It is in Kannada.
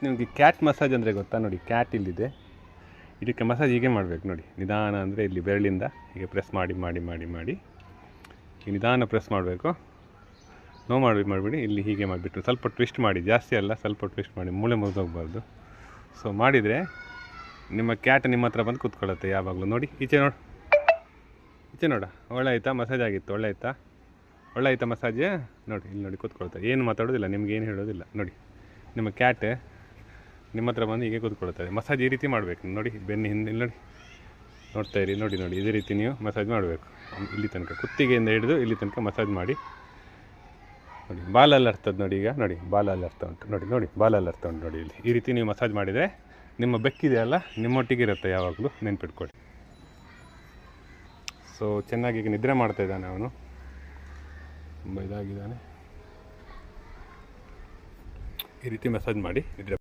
ನಿಮಗೆ ಕ್ಯಾಟ್ ಮಸಾಜ್ ಅಂದರೆ ಗೊತ್ತಾ? ನೋಡಿ, ಕ್ಯಾಟ್ ಇಲ್ಲಿದೆ. ಇದಕ್ಕೆ ಮಸಾಜ್ ಹೀಗೆ ಮಾಡಬೇಕು ನೋಡಿ, ನಿಧಾನ. ಅಂದರೆ ಇಲ್ಲಿ ಬೆರಳಿಂದ ಹೀಗೆ ಪ್ರೆಸ್ ಮಾಡಿ ಮಾಡಿ ಮಾಡಿ ಮಾಡಿ ಈ ನಿಧಾನ ಪ್ರೆಸ್ ಮಾಡಬೇಕು. ಮಾಡಿಬಿಡಿ. ಇಲ್ಲಿ ಹೀಗೆ ಮಾಡಿಬಿಟ್ಟು ಸ್ವಲ್ಪ ಟ್ವಿಸ್ಟ್ ಮಾಡಿ, ಜಾಸ್ತಿ ಅಲ್ಲ, ಸ್ವಲ್ಪ ಟ್ವಿಸ್ಟ್ ಮಾಡಿ, ಮೂಳೆ ಮುರಿದೋಗ್ಬಾರ್ದು. ಸೊ ಮಾಡಿದರೆ ನಿಮ್ಮ ಕ್ಯಾಟ್ ನಿಮ್ಮ ಹತ್ರ ಬಂದು ಕೂತ್ಕೊಳ್ಳುತ್ತೆ ಯಾವಾಗಲೂ. ನೋಡಿ, ಈಚೆ ನೋಡ. ಒಳ್ಳೆ ಆಯಿತಾ? ಮಸಾಜ್ ಆಗಿತ್ತು. ಒಳ್ಳೆ ಆಯಿತಾ ಮಸಾಜ್? ನೋಡಿ, ಇಲ್ಲಿ ನೋಡಿ ಕೂತ್ಕೊಳ್ತಾ, ಏನು ಮಾತಾಡೋದಿಲ್ಲ, ನಿಮ್ಗೆ ಏನು ಹೇಳೋದಿಲ್ಲ. ನೋಡಿ, ನಿಮ್ಮ ಕ್ಯಾಟ್ ನಿಮ್ಮ ಹತ್ರ ಬಂದು ಹೀಗೆ ಕೂತ್ಕೊಳ್ತದೆ. ಮಸಾಜ್ ಈ ರೀತಿ ಮಾಡಬೇಕು ನೋಡಿ, ಬೆನ್ನು ಹಿಂದೆ ನೋಡಿ, ನೋಡ್ತಾ ಇರಿ. ನೋಡಿ ಇದೇ ರೀತಿ ನೀವು ಮಸಾಜ್ ಮಾಡಬೇಕು. ಇಲ್ಲಿ ತನಕ, ಕುತ್ತಿಗೆಯಿಂದ ಹಿಡಿದು ಇಲ್ಲಿ ತನಕ ಮಸಾಜ್ ಮಾಡಿ. ನೋಡಿ, ಬಾಲಲ್ಲಿ ಅರ್ತದೆ ನೋಡಿ. ಈಗ ನೋಡಿ, ಬಾಲಲ್ಲಿ ಅರ್ಥ ಉಂಟು ನೋಡಿ, ಬಾಲಲ್ಲಿ ಅರ್ಥ ಉಂಟು ನೋಡಿ. ಇಲ್ಲಿ ಈ ರೀತಿ ನೀವು ಮಸಾಜ್ ಮಾಡಿದರೆ ನಿಮ್ಮ ಬೆಕ್ಕಿದೆಯಲ್ಲ ನಿಮ್ಮೊಟ್ಟಿಗೆ ಇರುತ್ತೆ ಯಾವಾಗಲೂ, ನೆನ್ಪಿಟ್ಕೊಳ್ಳಿ. ಸೊ ಚೆನ್ನಾಗಿ ಈಗ ನಿದ್ರೆ ಮಾಡ್ತಾ ಇದ್ದಾನೆ ಅವನು, ತುಂಬ ಇದಾಗಿದ್ದಾನೆ. ಈ ರೀತಿ ಮಸಾಜ್ ಮಾಡಿ ನಿದ್ರೆ